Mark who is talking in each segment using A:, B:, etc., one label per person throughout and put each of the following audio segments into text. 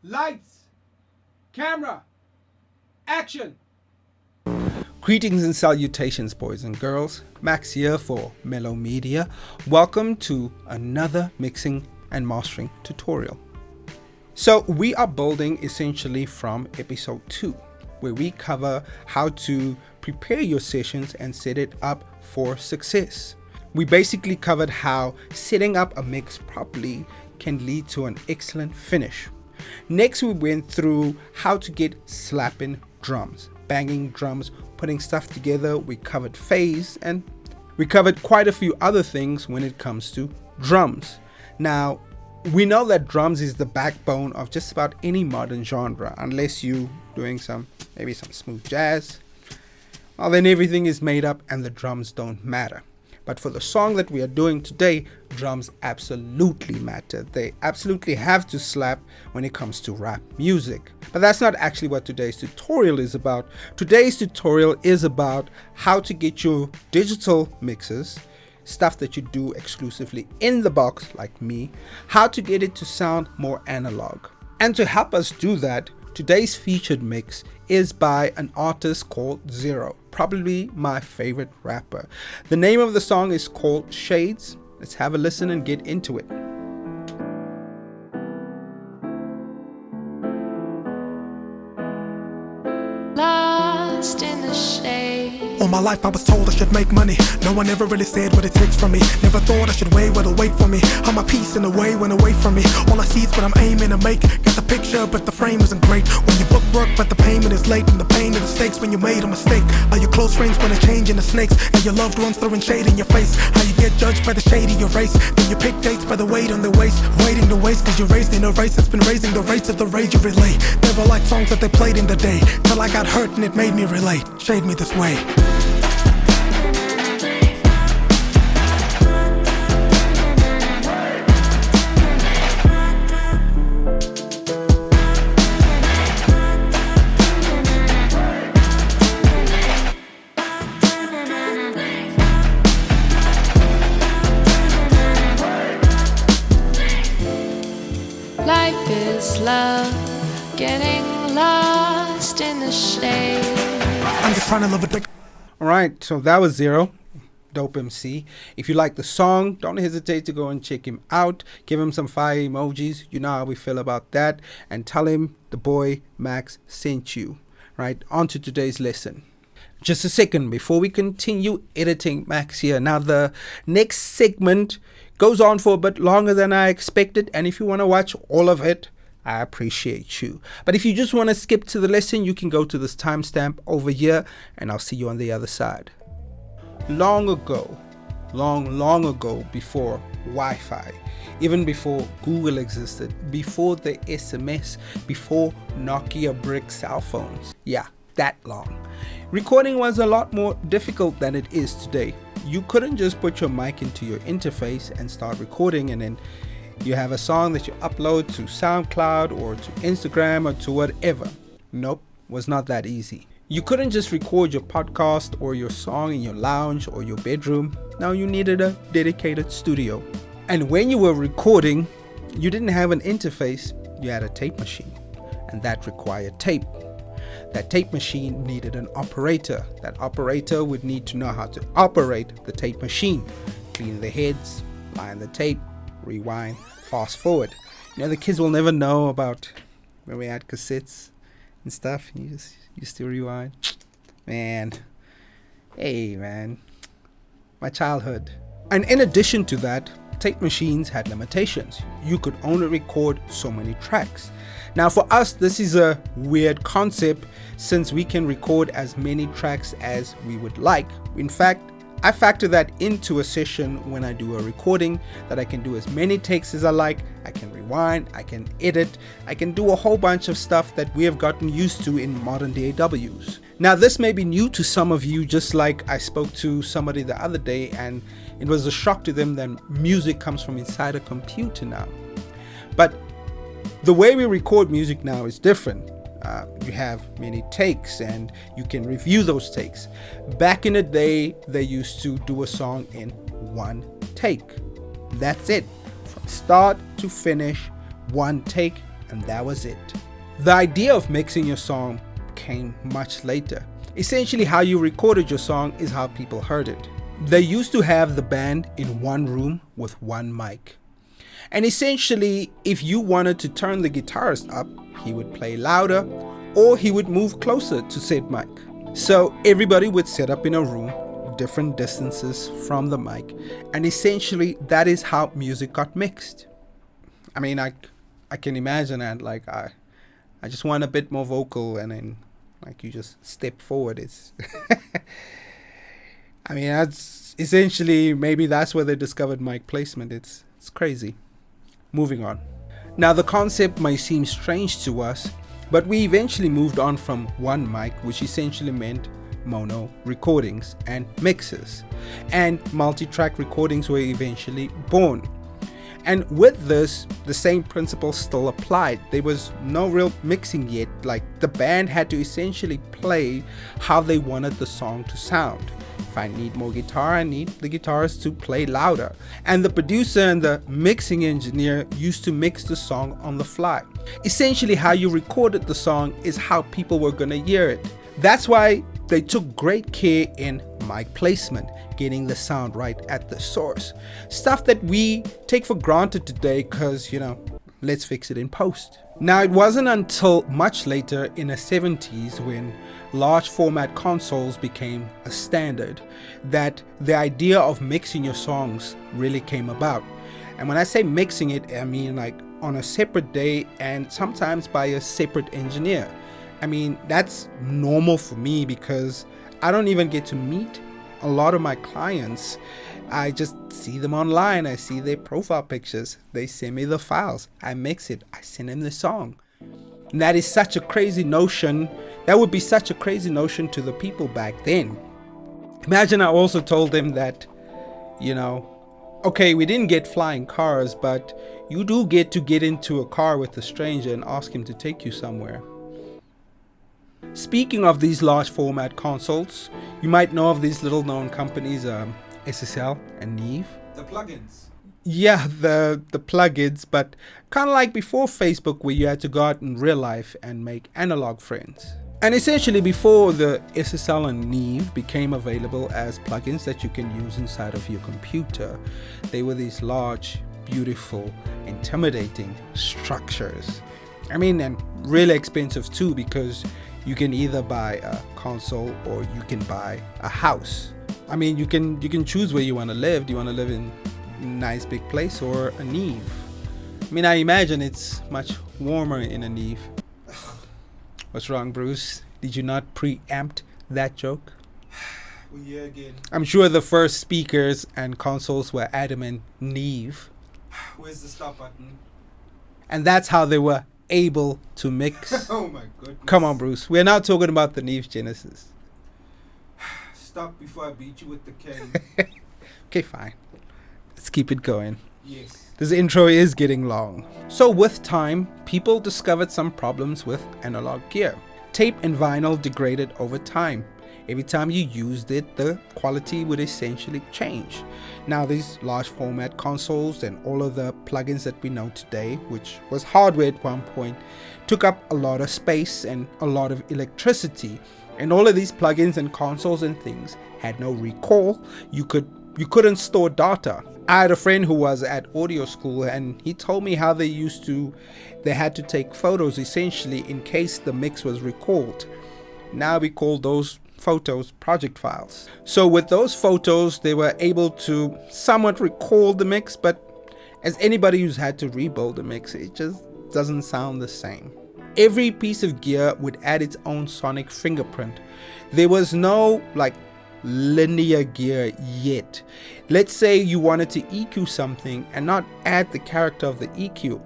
A: Lights, camera, action.
B: Greetings and salutations, boys and girls. Max here for Mellow Media. Welcome to another mixing and mastering tutorial. So we are building essentially from episode 2, where we cover how to prepare your sessions and set it up for success. We basically covered how setting up a mix properly can lead to an excellent finish. Next, we went through how to get slapping drums, banging drums, putting stuff together. We covered phase, and we covered quite a few other things when it comes to drums. Now, we know that drums is the backbone of just about any modern genre, unless you doing maybe some smooth jazz. Well, then everything is made up and the drums don't matter. But for the song that we are doing today, drums absolutely matter. They absolutely have to slap when it comes to rap music. But that's not actually what today's tutorial is about. Today's tutorial is about how to get your digital mixes, stuff that you do exclusively in the box like me, how to get it to sound more analog. And to help us do that, today's featured mix is by an artist called Zero, probably my favorite rapper. The name of the song is called Shades. Let's have a listen and get into it.
C: Lost in the shade.
D: All my life I was told I should make money. No one ever really said what it takes from me. Never thought I should weigh what'll wait for me. How my peace in a way went away from me. All I see is what I'm aiming to make. Got the picture but the frame isn't great. When you book work but the payment is late. And the pain of the stakes when you made a mistake. Are your close friends when it's changing the snakes? And your loved ones throwing shade in your face. How you get judged by the shade of your race. Then you pick dates by the weight on the waist. Waiting to waste cause you're raised in a race that's been raising the rates of the rage you relay. Never liked songs that they played in the day. Till I got hurt and it made me relate. Shade me this way.
C: Life is love, getting lost in the shade.
D: I'm just trying to live a dick.
B: Alright, so that was Zero, dope MC. If you like the song, don't hesitate to go and check him out. Give him some fire emojis, you know how we feel about that. And tell him the boy Max sent you. Right, on to today's lesson. Just a second before we continue editing Max here. Now the next segment goes on for a bit longer than I expected, and if you want to watch all of it, I appreciate you. But if you just want to skip to the lesson, you can go to this timestamp over here, and I'll see you on the other side. Long ago, long ago, before Wi-Fi, even before Google existed, before the SMS, before Nokia brick cell phones, yeah, that long, recording was a lot more difficult than it is today. You couldn't just put your mic into your interface and start recording and then you have a song that you upload to SoundCloud or to Instagram or to whatever. Nope, was not that easy. You couldn't just record your podcast or your song in your lounge or your bedroom. Now you needed a dedicated studio. And when you were recording, you didn't have an interface, you had a tape machine, and that required tape. That tape machine needed an operator. That operator would need to know how to operate the tape machine. Clean the heads, line the tape, rewind, fast forward. You know, the kids will never know about when we had cassettes and stuff. You just used to rewind. Man. Hey, man. My childhood. And in addition to that, tape machines had limitations. You could only record so many tracks. Now for us, this is a weird concept since we can record as many tracks as we would like. In fact, I factor that into a session when I do a recording, that I can do as many takes as I like. I can rewind, I can edit, I can do a whole bunch of stuff that we have gotten used to in modern DAWs. Now this may be new to some of you, just like I spoke to somebody the other day and it was a shock to them that music comes from inside a computer now. But the way we record music now is different. You have many takes and you can review those takes. Back in the day, they used to do a song in one take. That's it. From start to finish, one take, and that was it. The idea of mixing your song came much later. Essentially, how you recorded your song is how people heard it. They used to have the band in one room with one mic. And essentially, if you wanted to turn the guitarist up, he would play louder or he would move closer to said mic. So everybody would set up in a room, different distances from the mic, and essentially that is how music got mixed. I mean, I can imagine that, like, I just want a bit more vocal, and then like you just step forward. It's I mean, that's essentially, maybe that's where they discovered mic placement. It's crazy. Moving on. Now, the concept may seem strange to us, but we eventually moved on from one mic, which essentially meant mono recordings and mixes, and multi-track recordings were eventually born. And with this, the same principle still applied. There was no real mixing yet. Like, the band had to essentially play how they wanted the song to sound. If I need more guitar, I need the guitarist to play louder. And the producer and the mixing engineer used to mix the song on the fly. Essentially, how you recorded the song is how people were gonna hear it. That's why they took great care in mic placement, getting the sound right at the source. Stuff that we take for granted today because, let's fix it in post. Now, it wasn't until much later in the 70s when large format consoles became a standard that the idea of mixing your songs really came about. And when I say mixing it, I mean like on a separate day and sometimes by a separate engineer. I mean, that's normal for me because I don't even get to meet a lot of my clients. I just see them online. I see their profile pictures. They send me the files. I mix it. I send them the song. And that is such a crazy notion. That would be such a crazy notion to the people back then. Imagine I also told them that, okay, we didn't get flying cars, but you do get to get into a car with a stranger and ask him to take you somewhere. Speaking of these large format consoles, you might know of these little known companies, SSL and Neve.
A: The plugins.
B: Yeah, the plugins, but kind of like before Facebook, where you had to go out in real life and make analog friends. And essentially, before the SSL and Neve became available as plugins that you can use inside of your computer, they were these large, beautiful, intimidating structures. I mean, and really expensive too, because you can either buy a console or you can buy a house. I mean, you can choose where you want to live. Do you want to live in a nice big place or a Neve? I mean, I imagine it's much warmer in a Neve. What's wrong, Bruce? Did you not preempt that joke?
A: We're here again.
B: I'm sure the first speakers and consoles were adamant Neve.
A: Where's the stop button?
B: And that's how they were able to mix.
A: Oh my goodness.
B: Come on, Bruce. We're now talking about the Neve Genesis.
A: Stop before I beat you with the cane.
B: Okay, fine. Let's keep it going.
A: Yes.
B: This intro is getting long. So with time, people discovered some problems with analog gear. Tape and vinyl degraded over time. Every time you used it, the quality would essentially change. Now these large format consoles and all of the plugins that we know today, which was hardware at one point, took up a lot of space and a lot of electricity. And all of these plugins and consoles and things had no recall. You couldn't store data. I had a friend who was at audio school and he told me how they had to take photos essentially in case the mix was recalled. Now we call those photos project files. So with those photos, they were able to somewhat recall the mix, but as anybody who's had to rebuild the mix, it just doesn't sound the same. Every piece of gear would add its own sonic fingerprint. There was no linear gear yet. Let's say you wanted to EQ something and not add the character of the EQ.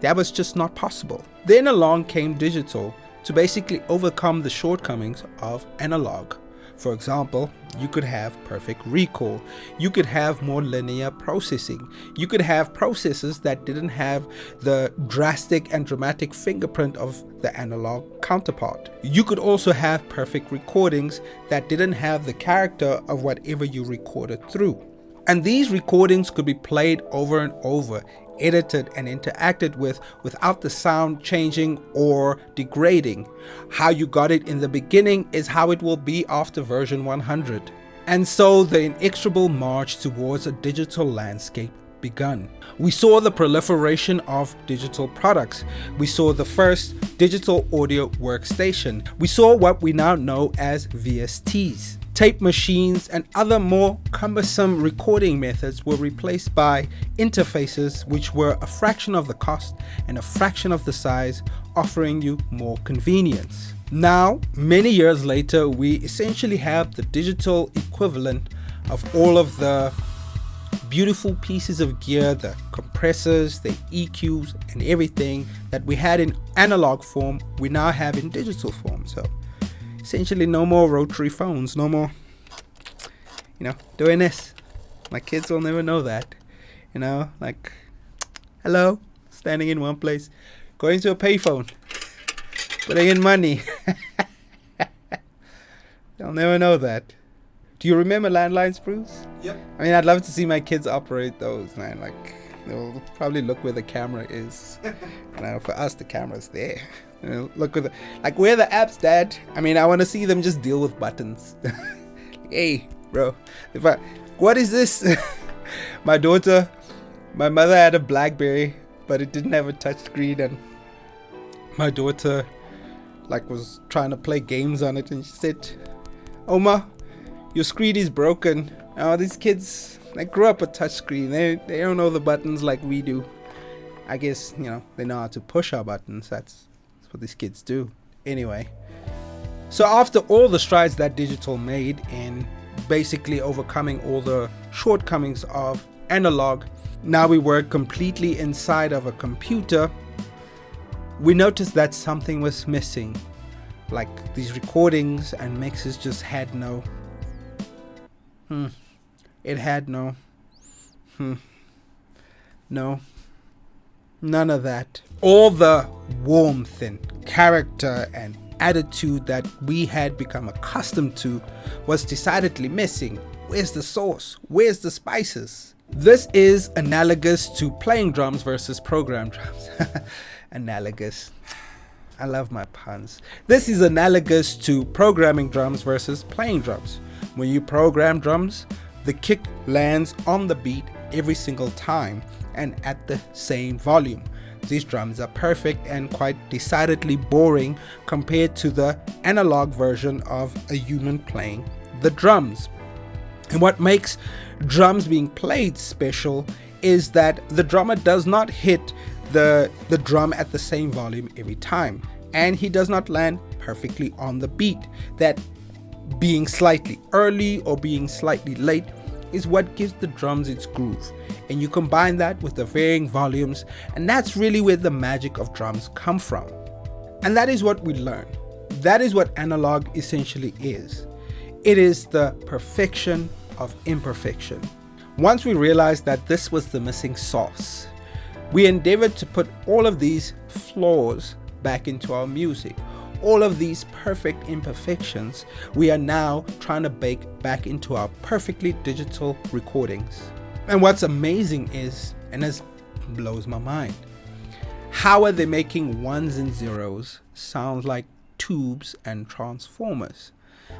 B: That was just not possible. Then along came digital to basically overcome the shortcomings of analog. For example, you could have perfect recall. You could have more linear processing. You could have processors that didn't have the drastic and dramatic fingerprint of the analog counterpart. You could also have perfect recordings that didn't have the character of whatever you recorded through. And these recordings could be played over and over, edited and interacted with without the sound changing or degrading. How you got it in the beginning is how it will be after version 100. And so the inexorable march towards a digital landscape begun. We saw the proliferation of digital products. We saw the first digital audio workstation. We saw what we now know as VSTs. Tape machines and other more cumbersome recording methods were replaced by interfaces which were a fraction of the cost and a fraction of the size, offering you more convenience. Now, many years later, we essentially have the digital equivalent of all of the beautiful pieces of gear, the compressors, the EQs, and everything that we had in analog form, we now have in digital form. So essentially no more rotary phones, no more, doing this. My kids will never know that, like, hello, standing in one place, going to a payphone, putting in money. They'll never know that. Do you remember landlines, Bruce?
A: Yep.
B: I mean, I'd love to see my kids operate those, man. Like, they'll probably look where the camera is. For us, the camera's there. Look where where are the apps, Dad? I mean, I want to see them just deal with buttons. Hey, bro, what is this? My mother had a BlackBerry, but it didn't have a touch screen, and my daughter was trying to play games on it, and she said, Oma, your screen is broken. Oh, these kids, they grew up with touch screen. They don't know the buttons like we do. I guess, they know how to push our buttons. That's what these kids do. Anyway, so after all the strides that digital made in basically overcoming all the shortcomings of analog, now we work completely inside of a computer. We noticed that something was missing. Like these recordings and mixes just had no none of that. All the warmth and character and attitude that we had become accustomed to was decidedly missing. Where's the sauce? Where's the spices? This is analogous to playing drums versus programmed drums. Analogous. I love my puns. This is analogous to programming drums versus playing drums. When you program drums, the kick lands on the beat every single time and at the same volume. These drums are perfect and quite decidedly boring compared to the analog version of a human playing the drums. And what makes drums being played special is that the drummer does not hit the drum at the same volume every time, and he does not land perfectly on the beat. That being slightly early or being slightly late is what gives the drums its groove, and you combine that with the varying volumes, and that's really where the magic of drums come from. And that is what we learn. That is what analog essentially is. It is the perfection of imperfection. Once we realized that this was the missing sauce, we endeavored to put all of these flaws back into our music. All of these perfect imperfections we are now trying to bake back into our perfectly digital recordings. And what's amazing is, and this blows my mind, how are they making ones and zeros sound like tubes and transformers?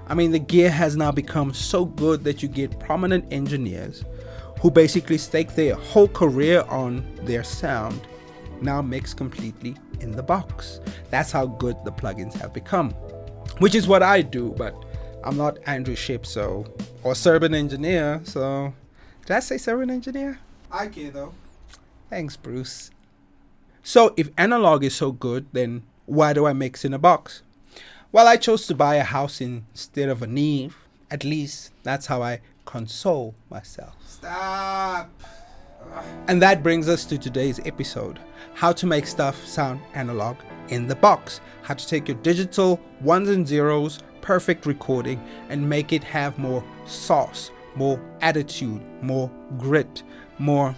B: I mean, the gear has now become so good that you get prominent engineers who basically stake their whole career on their sound, now mixed completely in the box. That's how good the plugins have become, which is what I do, but I'm not Andrew Ship, or Serbian Engineer, so did I say Serbian Engineer?
A: I care though.
B: Thanks, Bruce. So if analog is so good, then why do I mix in a box? Well, I chose to buy a house instead of a Neve. At least that's how I console myself.
A: Stop.
B: And that brings us to today's episode. How to make stuff sound analog in the box. How to take your digital ones and zeros, perfect recording, and make it have more sauce, more attitude, more grit, more...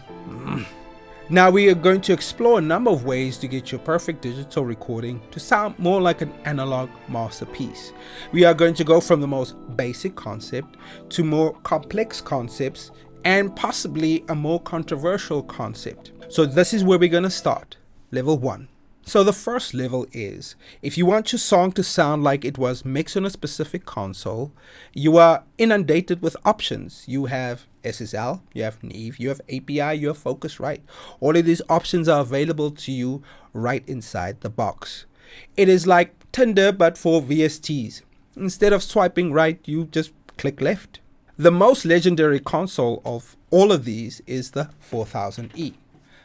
B: Now we are going to explore a number of ways to get your perfect digital recording to sound more like an analog masterpiece. We are going to go from the most basic concept to more complex concepts and possibly a more controversial concept. So this is where we're going to start, level 1. So the first level is, if you want your song to sound like it was mixed on a specific console, you are inundated with options. You have SSL, you have Neve, you have API, you have Focusrite. All of these options are available to you right inside the box. It is like Tinder but for VSTs. Instead of swiping right, you just click left. The most legendary console of all of these is the 4000E.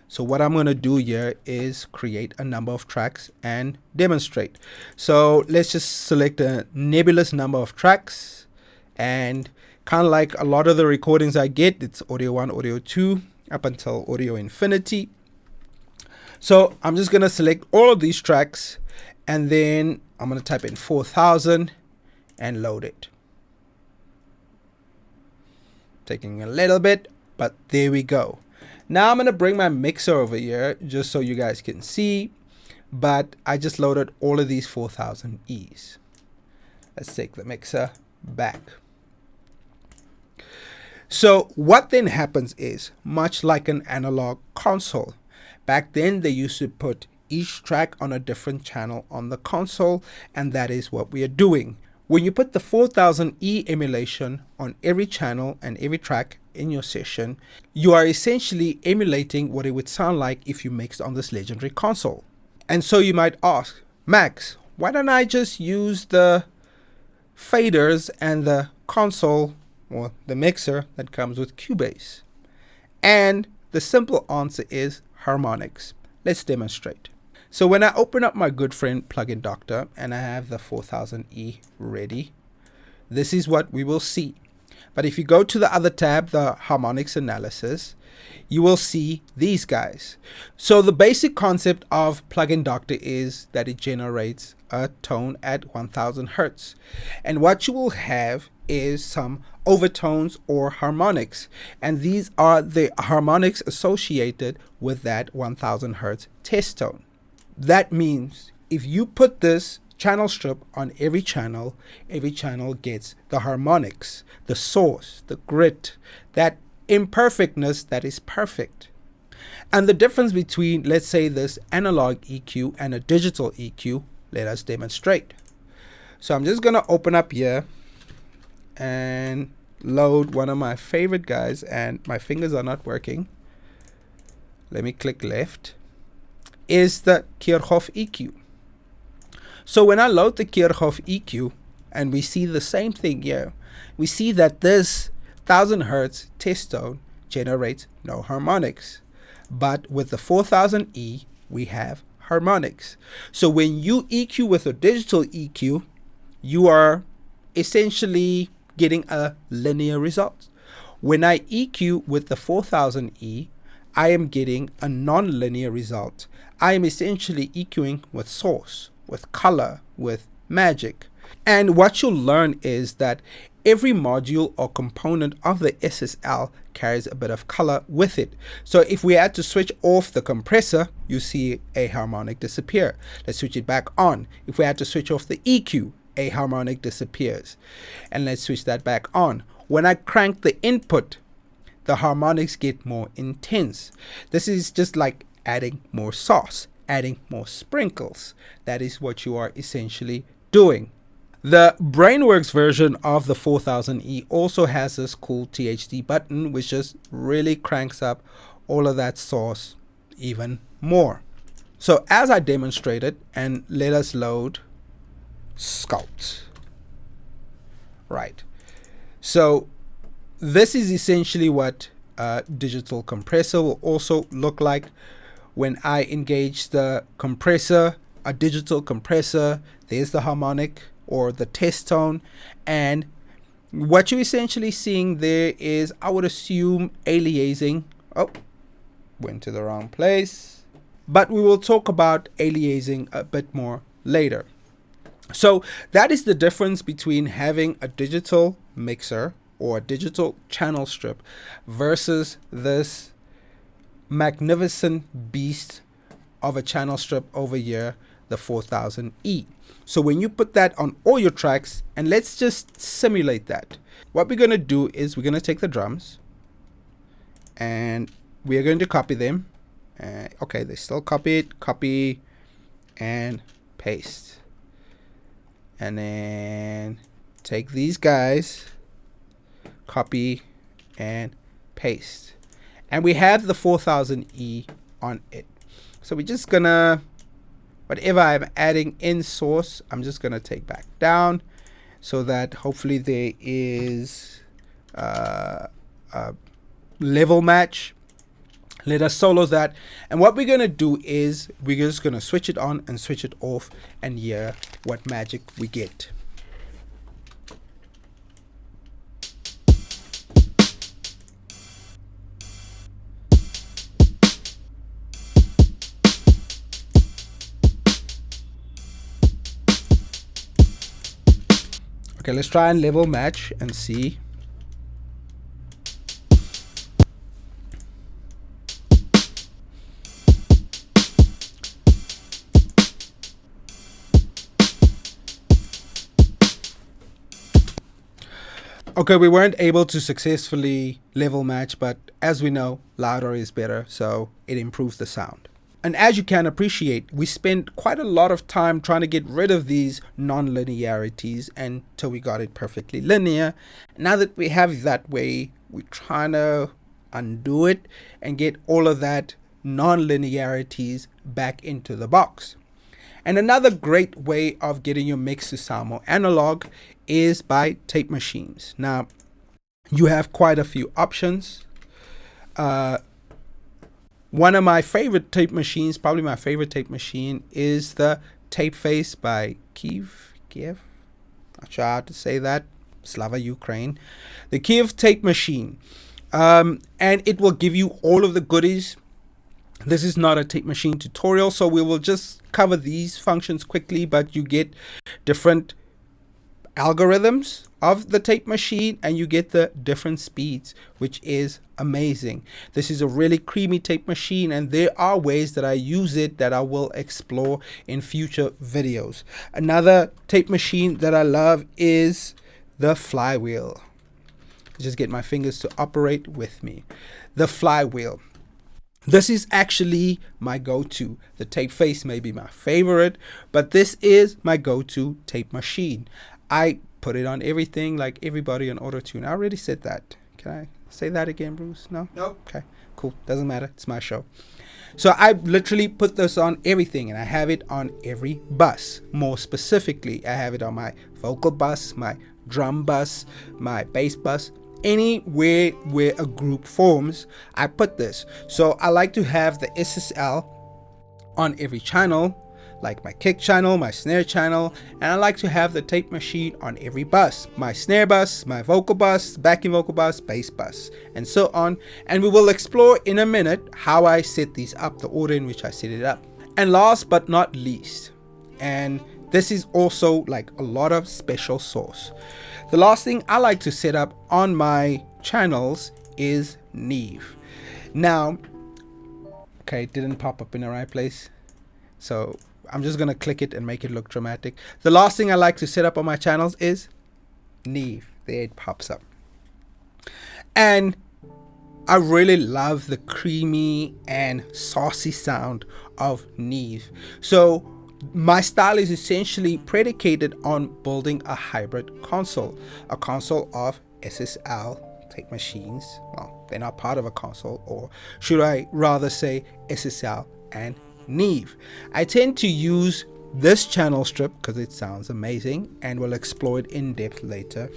B: So what I'm going to do here is create a number of tracks and demonstrate. So let's just select a nebulous number of tracks, and kind of like a lot of the recordings I get, it's audio 1, audio 2 up until audio infinity. So I'm just going to select all of these tracks, and then I'm going to type in 4000 and load it. Taking a little bit, but there we go. Now I'm going to bring my mixer over here just so you guys can see, but I just loaded all of these 4000Es. Let's take the mixer back. So what then happens is, much like an analog console, back then they used to put each track on a different channel on the console, and that is what we are doing. When you put the 4000E emulation on every channel and every track in your session, you are essentially emulating what it would sound like if you mixed on this legendary console. And so you might ask, Max, why don't I just use the faders and the console or the mixer that comes with Cubase? And the simple answer is harmonics. Let's demonstrate. So when I open up my good friend Plugin Doctor and I have the 4000E ready, this is what we will see. But if you go to the other tab, the harmonics analysis, you will see these guys. So the basic concept of Plugin Doctor is that it generates a tone at 1000 Hertz. And what you will have is some overtones or harmonics. And these are the harmonics associated with that 1000 Hertz test tone. That means if you put this channel strip on every channel gets the harmonics, the source, the grit, that imperfectness that is perfect. And the difference between, let's say, this analog EQ and a digital EQ, let us demonstrate. So I'm just going to open up here and load one of my favorite guys, and my fingers are not working. Let me click left. Is the Kirchhoff EQ. So when I load the Kirchhoff EQ and we see the same thing here, we see that this 1000 Hertz test tone generates no harmonics. But with the 4000E, we have harmonics. So when you EQ with a digital EQ, you are essentially getting a linear result. When I EQ with the 4000E, I am getting a non-linear result. I am essentially EQing with source, with color, with magic. And what you'll learn is that every module or component of the SSL carries a bit of color with it. So if we had to switch off the compressor, you see a harmonic disappear. Let's switch it back on. If we had to switch off the EQ, a harmonic disappears. And let's switch that back on. When I crank the input, the harmonics get more intense. This is just like adding more sauce, adding more sprinkles. That is what you are essentially doing. The Brainworks version of the 4000E also has this cool THD button, which just really cranks up all of that sauce even more. So as I demonstrated, and let us load Sculpt. Right. So this is essentially what a digital compressor will also look like. When I engage the compressor, a digital compressor, there's the harmonic or the test tone. And what you're essentially seeing there is, I would assume, aliasing. Oh, went to the wrong place. But we will talk about aliasing a bit more later. So that is the difference between having a digital mixer or a digital channel strip versus this magnificent beast of a channel strip over here, the 4000E. So when you put that on all your tracks, and let's just simulate that. What we're going to do is we're going to take the drums and we are going to copy them Okay, they still copy it, copy and paste. And then take these guys, copy and paste. And we have the 4000E on it. So we're just gonna, whatever I'm adding in source, I'm just gonna take back down so that hopefully there is a level match. Let us solo that. And what we're gonna do is we're just gonna switch it on and switch it off and hear what magic we get. Okay, let's try and level match and see. Okay, we weren't able to successfully level match, but as we know, louder is better, so it improves the sound. And as you can appreciate, we spent quite a lot of time trying to get rid of these non-linearities until we got it perfectly linear. Now that we have it that way, we're trying to undo it and get all of that non-linearities back into the box. And another great way of getting your mix to sound more analog is by tape machines. Now, you have quite a few options. One of my favorite tape machines, probably my favorite tape machine, is the Tape Face by Kiev. Not sure how to say that. Slava, Ukraine. The Kiev tape machine. And it will give you all of the goodies. This is not a tape machine tutorial, so we will just cover these functions quickly, but you get different algorithms of the tape machine and you get the different speeds, which is amazing. This is a really creamy tape machine, and there are ways that I use it that I will explore in future videos. Another tape machine that I love is the flywheel. Just get my fingers to operate with me. The flywheel. This is actually my go-to. The Tape Face may be my favorite, but this is my go-to tape machine. I put it on everything like everybody on Auto-Tune. I already said that. Can I say that again, Bruce? No?
A: Nope.
B: Okay, cool. Doesn't matter. It's my show. So I literally put this on everything, and I have it on every bus. More specifically, I have it on my vocal bus, my drum bus, my bass bus. Anywhere where a group forms, I put this. So I like to have the SSL on every channel, like my kick channel, my snare channel, and I like to have the tape machine on every bus. My snare bus, my vocal bus, backing vocal bus, bass bus, and so on. And we will explore in a minute how I set these up, the order in which I set it up. And last but not least, and this is also like a lot of special sauce, the last thing I like to set up on my channels is Neve. Now, okay, it didn't pop up in the right place, so I'm just gonna click it and make it look dramatic. The last thing I like to set up on my channels is Neve. There it pops up. And I really love the creamy and saucy sound of Neve. So my style is essentially predicated on building a hybrid console, a console of SSL tape machines. Well, they're not part of a console, or should I rather say SSL and Neve. I tend to use this channel strip because it sounds amazing, and we'll explore it in depth later.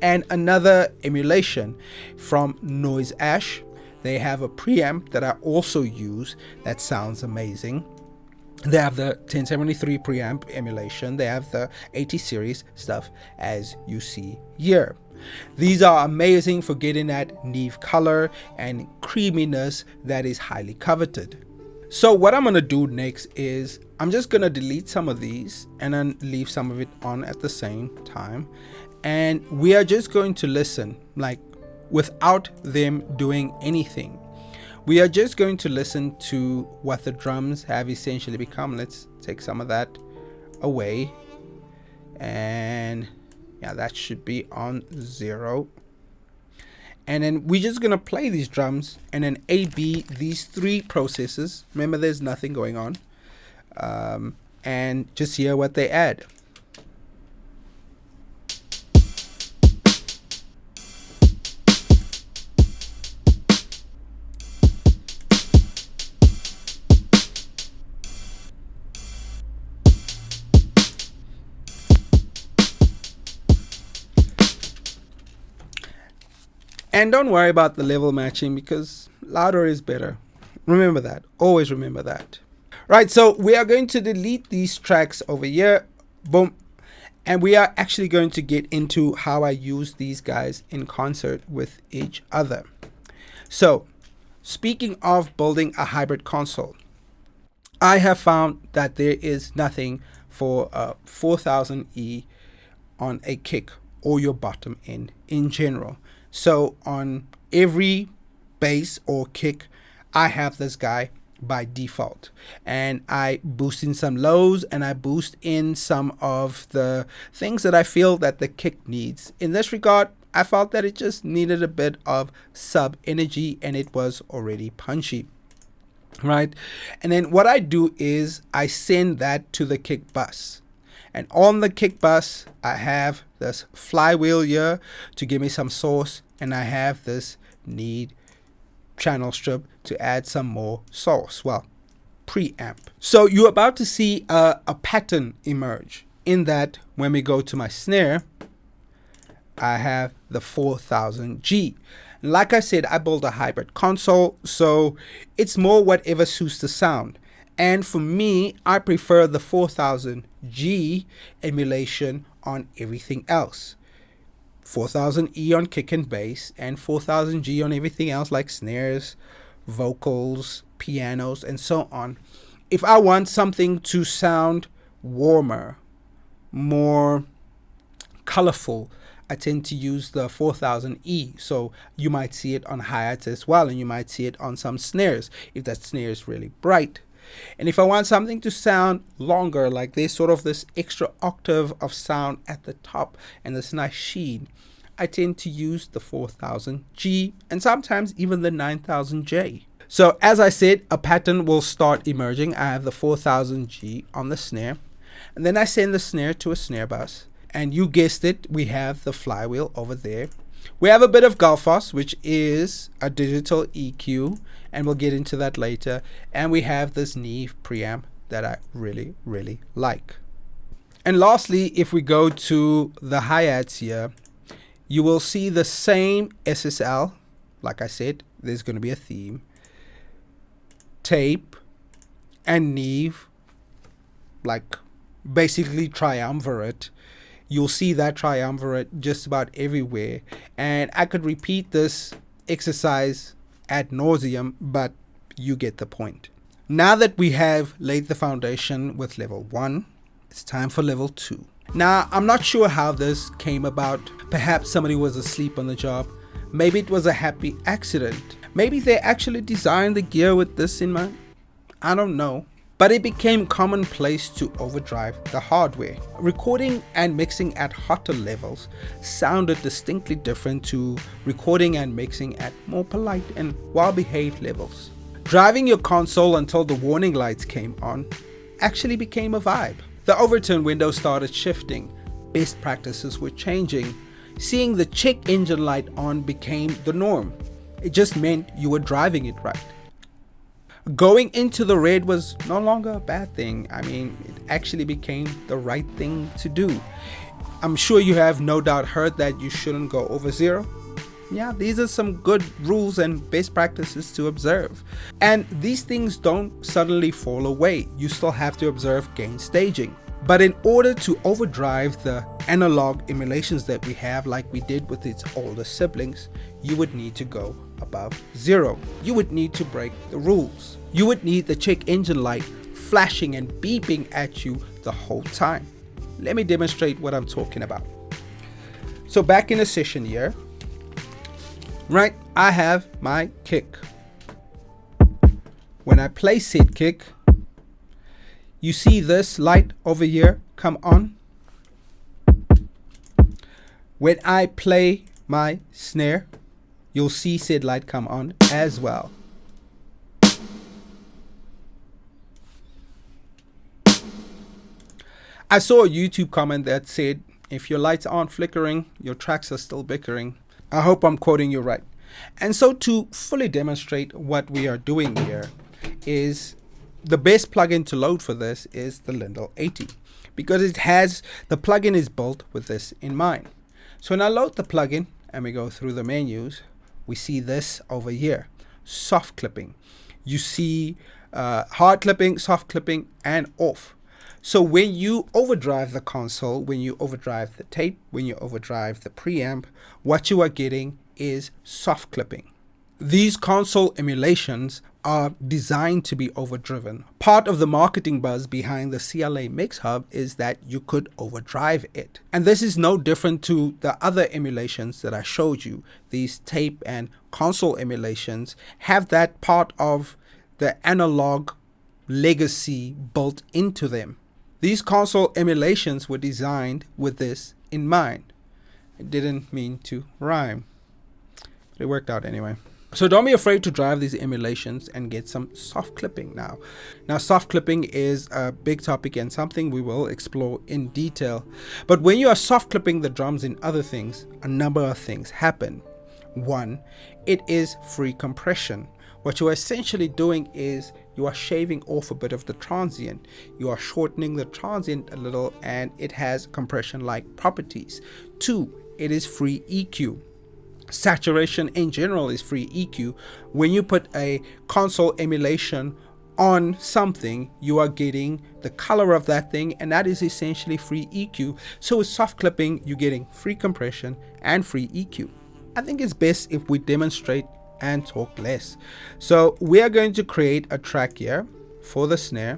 B: And another emulation from Noise Ash. They have a preamp that I also use that sounds amazing. They have the 1073 preamp emulation. They have the 80 series stuff, as you see here. These are amazing for getting that Neve color and creaminess that is highly coveted. So what I'm going to do next is I'm just going to delete some of these and then leave some of it on at the same time. And we are just going to listen, like without them doing anything. We are just going to listen to what the drums have essentially become. Let's take some of that away. And yeah, that should be on 0. And then we're just gonna play these drums and then A/B these three processes. Remember, there's nothing going on. And just hear what they add. And don't worry about the level matching because louder is better. Remember that. Always remember that. Right, so we are going to delete these tracks over here. Boom. And we are actually going to get into how I use these guys in concert with each other. So, speaking of building a hybrid console, I have found that there is nothing for a 4000E on a kick or your bottom end in general. So on every bass or kick, I have this guy by default, and I boost in some lows and I boost in some of the things that I feel that the kick needs. In this regard, I felt that it just needed a bit of sub energy and it was already punchy. Right, and then what I do is I send that to the kick bus. And on the kick bus, I have this flywheel here to give me some source, and I have this Neve channel strip to add some more source, well, preamp. So you're about to see a pattern emerge in that when we go to my snare, I have the 4000G. Like I said, I built a hybrid console, so it's more whatever suits the sound. And for me, I prefer the 4000G emulation on everything else. 4000E on kick and bass, and 4000G on everything else like snares, vocals, pianos, and so on. If I want something to sound warmer, more colorful, I tend to use the 4000E. So you might see it on hi-hats as well, and you might see it on some snares if that snare is really bright. And if I want something to sound longer, like there's sort of this extra octave of sound at the top and this nice sheen, I tend to use the 4000G and sometimes even the 9000J. So as I said, a pattern will start emerging. I have the 4000G on the snare, and then I send the snare to a snare bus. And you guessed it, we have the flywheel over there. We have a bit of Gullfoss, which is a digital EQ, and we'll get into that later. And we have this Neve preamp that I really, really like. And lastly, if we go to the hi-hats here, you will see the same SSL. Like I said, there's going to be a theme, tape, and Neve, like basically triumvirate. You'll see that triumvirate just about everywhere. And I could repeat this exercise ad nauseum, but you get the point. Now that we have laid the foundation with level 1, it's time for level 2. Now, I'm not sure how this came about. Perhaps somebody was asleep on the job. Maybe it was a happy accident. Maybe they actually designed the gear with this in mind. I don't know. But it became commonplace to overdrive the hardware. Recording and mixing at hotter levels sounded distinctly different to recording and mixing at more polite and well-behaved levels. Driving your console until the warning lights came on actually became a vibe. The overturn window started shifting. Best practices were changing. Seeing the check engine light on became the norm. It just meant you were driving it right. Going into the red was no longer a bad thing. I mean, it actually became the right thing to do. I'm sure you have no doubt heard that you shouldn't go over 0. Yeah, these are some good rules and best practices to observe. And these things don't suddenly fall away. You still have to observe gain staging. But in order to overdrive the analog emulations that we have, like we did with its older siblings, you would need to go above 0. You would need to break the rules. You would need the check engine light flashing and beeping at you the whole time. Let me demonstrate what I'm talking about. So back in a session here, right, I have my kick. When I play said kick, you see this light over here come on. When I play my snare, you'll see said light come on as well. I saw a YouTube comment that said, if your lights aren't flickering, your tracks are still bickering. I hope I'm quoting you right. And so to fully demonstrate what we are doing here is the best plugin to load for this is the Lindell 80, because it has, the plugin is built with this in mind. So when I load the plugin and we go through the menus, we see this over here, soft clipping. You see hard clipping, soft clipping, and off. So when you overdrive the console, when you overdrive the tape, when you overdrive the preamp, what you are getting is soft clipping. These console emulations are designed to be overdriven. Part of the marketing buzz behind the CLA Mix Hub is that you could overdrive it. And this is no different to the other emulations that I showed you. These tape and console emulations have that part of the analog legacy built into them. These console emulations were designed with this in mind. I didn't mean to rhyme, but it worked out anyway. So don't be afraid to drive these emulations and get some soft clipping now. Now, soft clipping is a big topic and something we will explore in detail. But when you are soft clipping the drums and other things, a number of things happen. One, it is free compression. What you are essentially doing is you are shaving off a bit of the transient. You are shortening the transient a little, and it has compression-like properties. Two, it is free EQ. Saturation in general is free EQ. When you put a console emulation on something, you are getting the color of that thing, and that is essentially free EQ. So with soft clipping, you're getting free compression and free EQ. I think it's best if we demonstrate and talk less. So we are going to create a track here for the snare.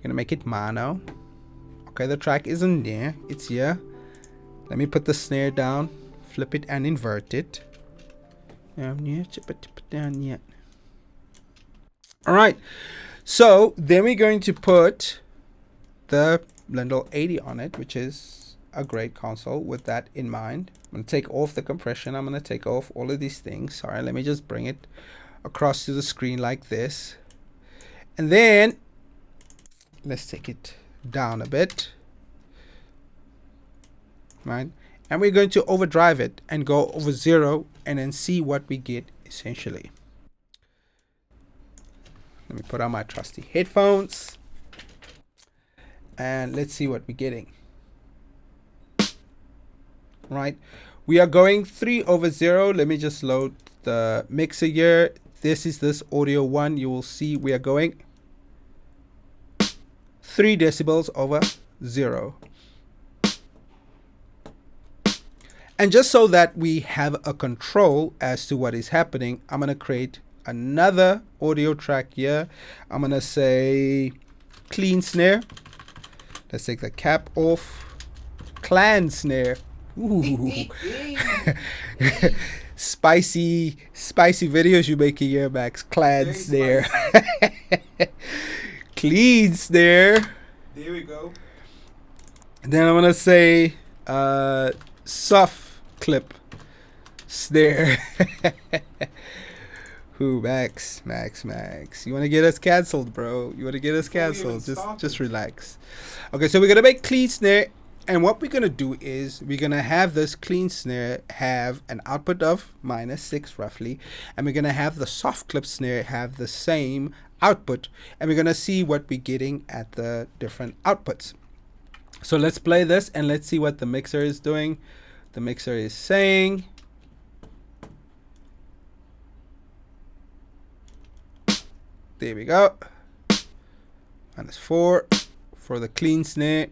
B: Gonna make it mono. Okay, the track isn't there, it's here. Let me put the snare down, flip it and invert it. Down yet. All right, so then we're going to put the Lindell 80 on it, which is a great console with that in mind. I'm going to take off the compression. I'm going to take off all of these things. Sorry, let me just bring it across to the screen like this. And then let's take it down a bit. Right? And we're going to overdrive it and go over 0 and then see what we get essentially. Let me put on my trusty headphones and let's see what we're getting. Right, we are going 3 over 0. Let me just load the mixer here. This is this audio 1. You will see we are going 3 decibels over 0. And just so that we have a control as to what is happening, I'm going to create another audio track here. I'm going to say clean snare. Let's take the cap off. Clan snare. Ooh. spicy videos you make here, Max. Clan snare. Clean snare.
A: There we go.
B: And then I'm gonna say soft clip snare. Who, Max? You wanna get us cancelled, bro? You wanna get us cancelled? Just relax. Okay, so we're gonna make clean snare. And what we're going to do is we're going to have this clean snare have an output of -6 roughly. And we're going to have the soft clip snare have the same output. And we're going to see what we're getting at the different outputs. So let's play this and let's see what the mixer is doing. The mixer is saying, there we go, -4 for the clean snare.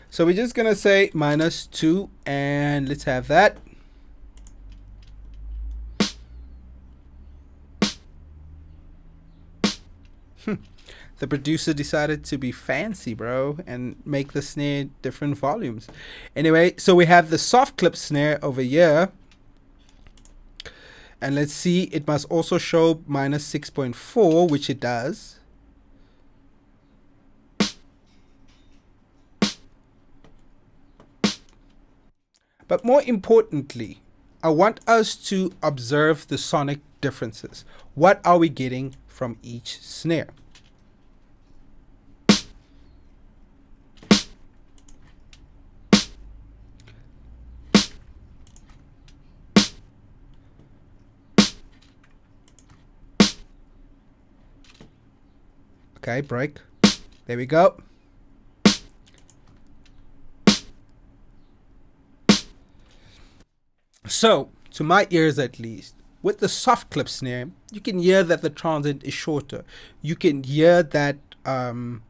B: So we're just gonna say -2 and let's have that. The producer decided to be fancy, bro, and make the snare different volumes. Anyway, so we have the soft clip snare over here. And let's see, it must also show -6.4, which it does. But more importantly, I want us to observe the sonic differences. What are we getting from each snare? Okay, break. There we go. So, to my ears at least, with the soft clip snare, you can hear that the transient is shorter. You can hear that the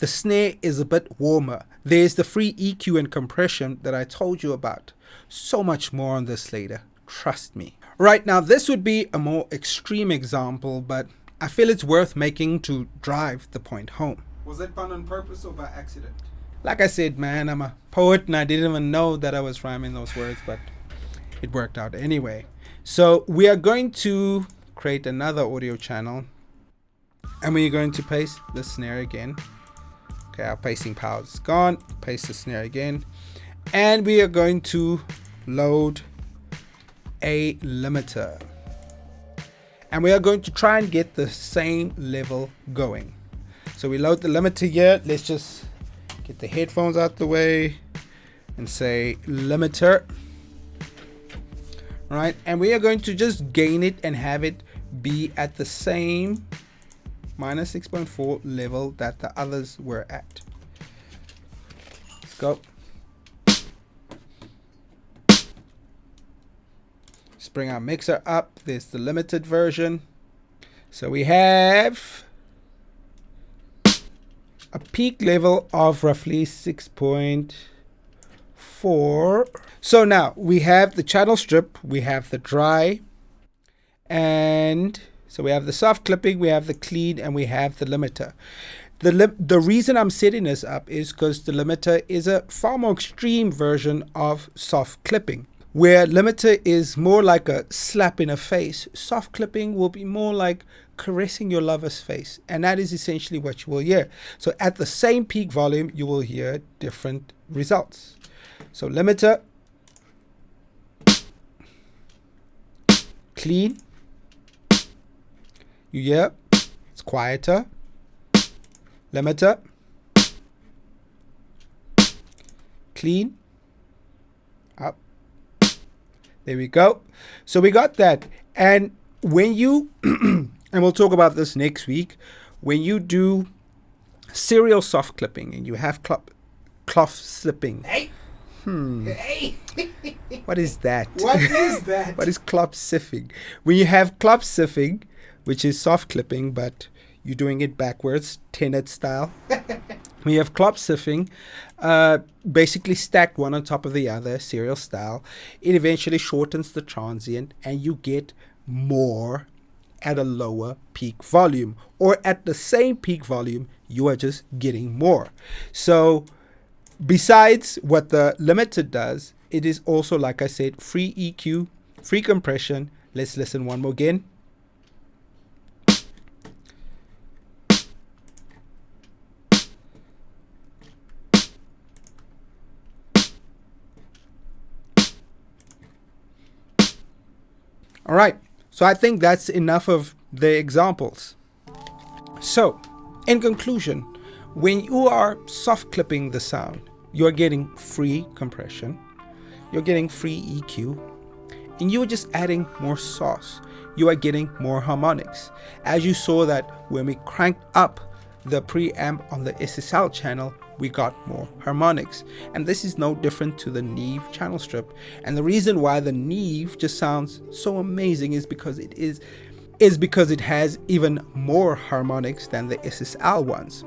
B: snare is a bit warmer. There's the free EQ and compression that I told you about. So much more on this later, trust me. Right, now this would be a more extreme example, but I feel it's worth making to drive the point home.
A: Was that done on purpose or by accident?
B: Like I said, man, I'm a poet and I didn't even know that I was rhyming those words, but it worked out anyway. So we are going to create another audio channel and we're going to paste the snare again. Okay, our pasting power is gone. Paste the snare again. And we are going to load a limiter. And we are going to try and get the same level going. So we load the limiter here. Let's just get the headphones out the way and say limiter. Right, and we are going to just gain it and have it be at the same minus 6.4 level that the others were at. Let's go. Let's bring our mixer up. There's the limited version. So we have a peak level of roughly 6.4. So now we have the channel strip, we have the dry, and so we have the soft clipping, we have the clean, and we have the limiter. The reason I'm setting this up is because the limiter is a far more extreme version of soft clipping. Where limiter is more like a slap in the face, soft clipping will be more like caressing your lover's face. And that is essentially what you will hear. So at the same peak volume, you will hear different results. So limiter, clean, you hear it's quieter. Limiter, clean, up. There we go. So we got that. And when you, and we'll talk about this next week, when you do serial soft clipping and you have cloth slipping.
A: Hey. Hey.
B: What is that?
A: What is that?
B: What is clop siffing? When you have clop siffing, which is soft clipping, but you're doing it backwards, tenet style. When you have clop siffing, basically stacked one on top of the other, serial style, it eventually shortens the transient and you get more at a lower peak volume. Or at the same peak volume, you are just getting more. So besides what the limiter does, it is also, like I said, free EQ, free compression. Let's listen one more again. All right, so I think that's enough of the examples. So, in conclusion, when you are soft clipping the sound, you're getting free compression, you're getting free EQ, and you're just adding more sauce. You are getting more harmonics. As you saw that when we cranked up the preamp on the SSL channel, we got more harmonics. And this is no different to the Neve channel strip. And the reason why the Neve just sounds so amazing is because it has even more harmonics than the SSL ones.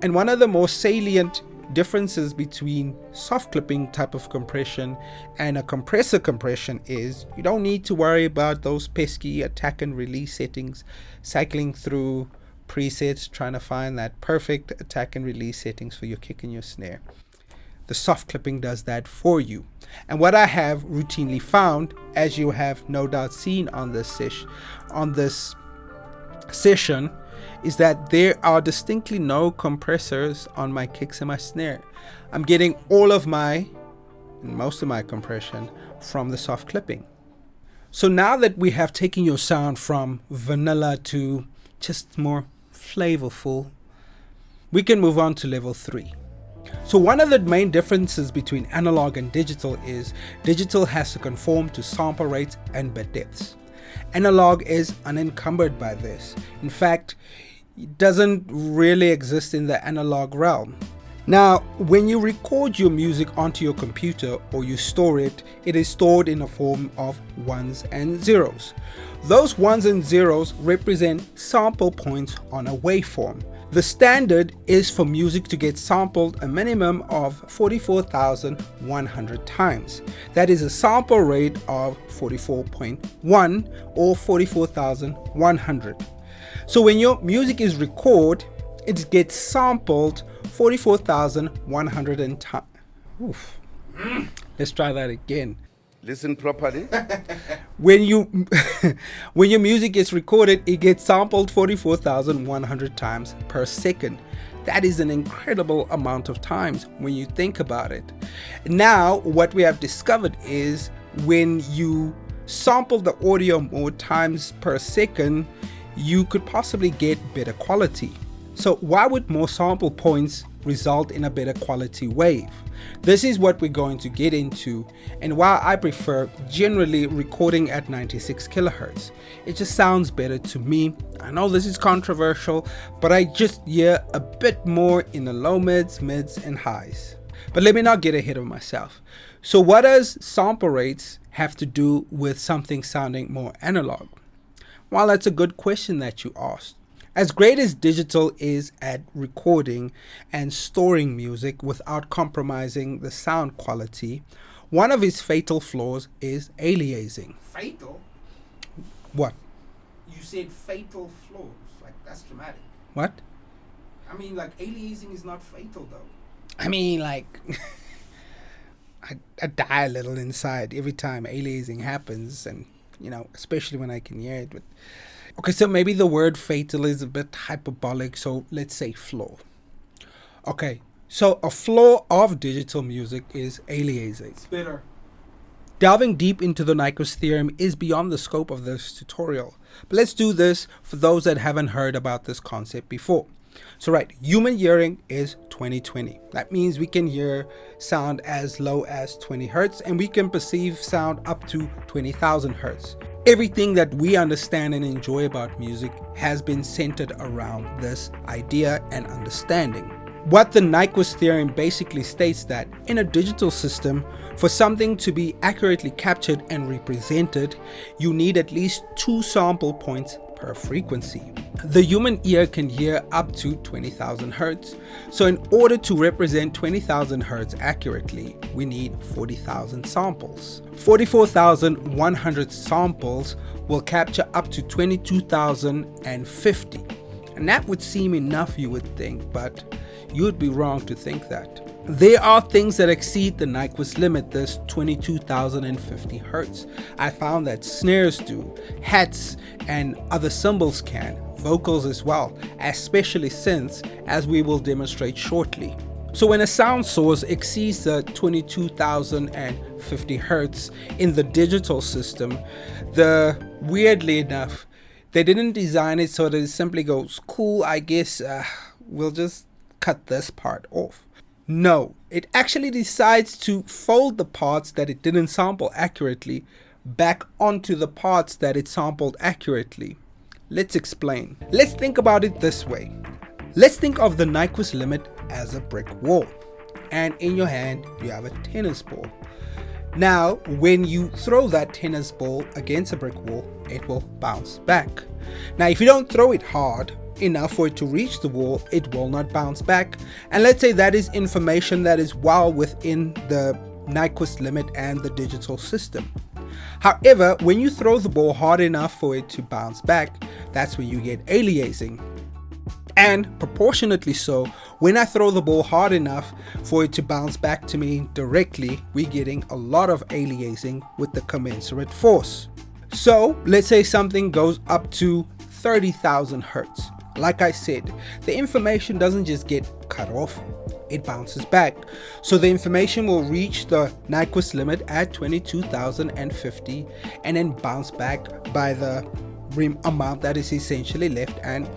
B: And one of the more salient differences between soft clipping type of compression and a compressor compression is you don't need to worry about those pesky attack and release settings, cycling through presets, trying to find that perfect attack and release settings for your kick and your snare. The soft clipping does that for you. And what I have routinely found, as you have no doubt seen on this session, is that there are distinctly no compressors on my kicks and my snare. I'm getting all of my and most of my compression from the soft clipping. So now that we have taken your sound from vanilla to just more flavorful, we can move on to level 3. So one of the main differences between analog and digital is digital has to conform to sample rates and bit depths. Analog is unencumbered by this. In fact, it doesn't really exist in the analog realm. Now, when you record your music onto your computer or you store it, it is stored in a form of ones and zeros. Those ones and zeros represent sample points on a waveform. The standard is for music to get sampled a minimum of 44,100 times. That is a sample rate of 44.1 or 44,100. So when your music is recorded, it gets sampled 44,100 times. Let's try that again.
E: Listen properly.
B: When your music gets recorded, it gets sampled 44,100 times per second. That is an incredible amount of times when you think about it. Now, what we have discovered is when you sample the audio more times per second, you could possibly get better quality. So why would more sample points result in a better quality wave? This is what we're going to get into, and while I prefer generally recording at 96 kilohertz, it just sounds better to me. I know this is controversial, but I just hear a bit more in the low mids, and highs. But let me not get ahead of myself. So what does sample rates have to do with something sounding more analog? Well, that's a good question that you asked. As great as digital is at recording and storing music without compromising the sound quality, one of its fatal flaws is aliasing.
A: Fatal?
B: What?
A: You said fatal flaws. Like, that's dramatic.
B: What?
A: I mean, like, aliasing is not fatal, though.
B: I mean, like, I die a little inside every time aliasing happens, and, you know, especially when I can hear it. But okay, so maybe the word fatal is a bit hyperbolic, so let's say flaw. Okay, so a flaw of digital music is aliasing.
A: It's bitter.
B: Delving deep into the Nyquist theorem is beyond the scope of this tutorial, but let's do this for those that haven't heard about this concept before. So right, human hearing is 20/20. That means we can hear sound as low as 20 hertz and we can perceive sound up to 20,000 hertz. Everything that we understand and enjoy about music has been centered around this idea and understanding. What the Nyquist theorem basically states that in a digital system, for something to be accurately captured and represented, you need at least 2 sample points per frequency. The human ear can hear up to 20,000 hertz. So in order to represent 20,000 hertz accurately, we need 40,000 samples. 44,100 samples will capture up to 22,050. And that would seem enough, you would think, but you would be wrong to think that. There are things that exceed the Nyquist limit, this 22,050 hertz. I found that snares do, hats and other cymbals can, vocals as well, especially synths, as we will demonstrate shortly. So when a sound source exceeds the 22,050 hertz in the digital system, weirdly enough, they didn't design it so that it simply goes, cool, I guess we'll just cut this part off. No, it actually decides to fold the parts that it didn't sample accurately back onto the parts that it sampled accurately. Let's explain. Let's think about it this way. Let's think of the Nyquist limit as a brick wall, and in your hand you have a tennis ball. Now, when you throw that tennis ball against a brick wall, it will bounce back. Now, if you don't throw it hard enough for it to reach the wall, it will not bounce back. And let's say that is information that is well within the Nyquist limit and the digital system. However, when you throw the ball hard enough for it to bounce back, that's when you get aliasing. And proportionately so, when I throw the ball hard enough for it to bounce back to me directly, we're getting a lot of aliasing with the commensurate force. So let's say something goes up to 30,000 hertz. Like I said, the information doesn't just get cut off, it bounces back. So the information will reach the Nyquist limit at 22,050 and then bounce back by the amount that is essentially left. And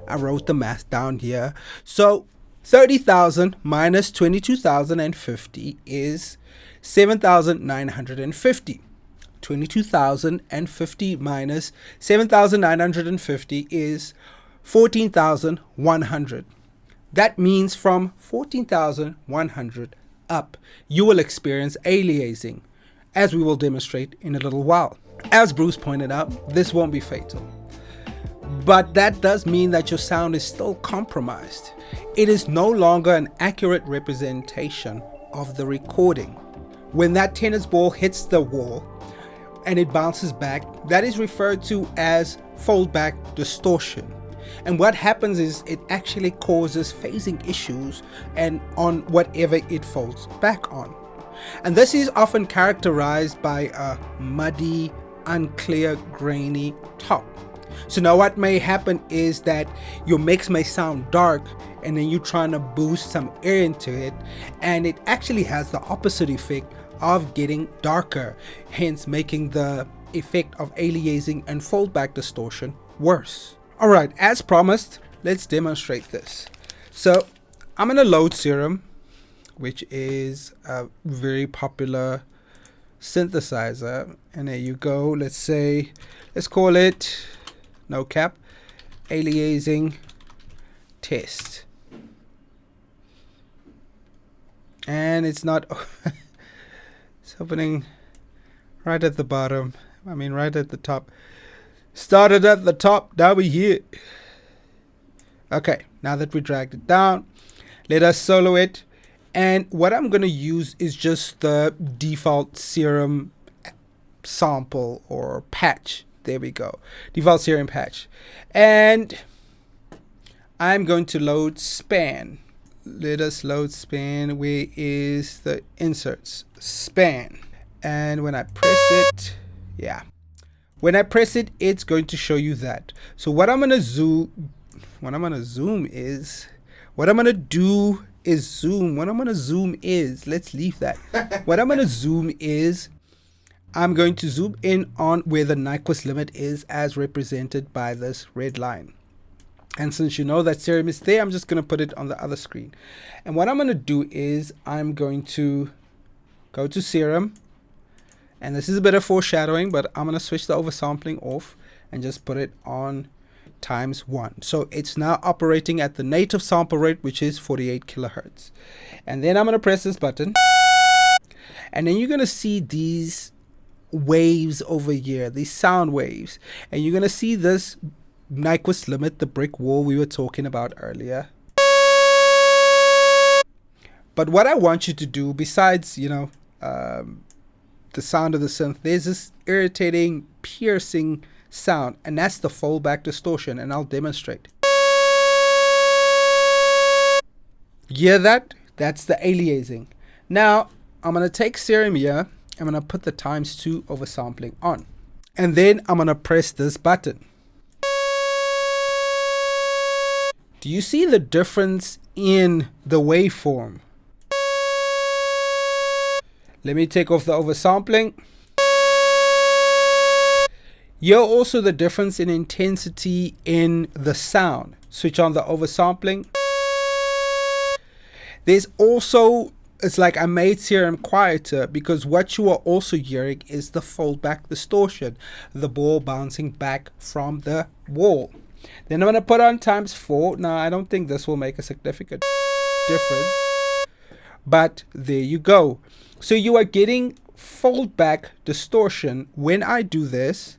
B: I wrote the math down here. So 30,000 minus 22,050 is 7,950. 22,050 minus 7,950 is 14,100. That means from 14,100 up, you will experience aliasing, as we will demonstrate in a little while. As Bruce pointed out, this won't be fatal. But that does mean that your sound is still compromised. It is no longer an accurate representation of the recording. When that tennis ball hits the wall and it bounces back, that is referred to as foldback distortion. And what happens is it actually causes phasing issues and on whatever it folds back on. And this is often characterized by a muddy, unclear, grainy top. So now what may happen is that your mix may sound dark and then you're trying to boost some air into it, and it actually has the opposite effect of getting darker, hence making the effect of aliasing and foldback distortion worse. Alright, as promised, let's demonstrate this. So I'm going to load Theorem, which is a very popular synthesizer, and there you go. Let's call it, no cap, aliasing test. And it's not it's opening right at the bottom, right at the top. Started at the top, now we're here. Okay, now that we dragged it down, let us solo it. And what I'm going to use is just the default Theorem sample or patch. There we go. Default Theorem patch. And I'm going to load span. Let us load span. Where is the inserts? Span. And when I press it, yeah. When I press it, it's going to show you that. So what I'm going to zoom is, let's leave that. What I'm going to zoom is, I'm going to zoom in on where the Nyquist limit is as represented by this red line. And since you know that Theorem is there, I'm just going to put it on the other screen. And what I'm going to do is I'm going to go to Theorem. And this is a bit of foreshadowing, but I'm going to switch the oversampling off and just put it on ×1. So it's now operating at the native sample rate, which is 48 kilohertz. And then I'm going to press this button. And then you're going to see these waves over here, these sound waves. And you're going to see this Nyquist limit, the brick wall we were talking about earlier. But what I want you to do, besides, the sound of the synth, there's this irritating, piercing sound, and that's the foldback distortion, and I'll demonstrate. You hear that? That's the aliasing. Now, I'm going to take Theorem here, I'm going to put the ×2 oversampling on, and then I'm going to press this button. Do you see the difference in the waveform? Let me take off the oversampling. Here also the difference in intensity in the sound. Switch on the oversampling. There's also, it's like I made Theorem quieter because what you are also hearing is the foldback distortion, the ball bouncing back from the wall. Then I'm going to put on ×4. Now I don't think this will make a significant difference, but there you go. So you are getting foldback distortion when I do this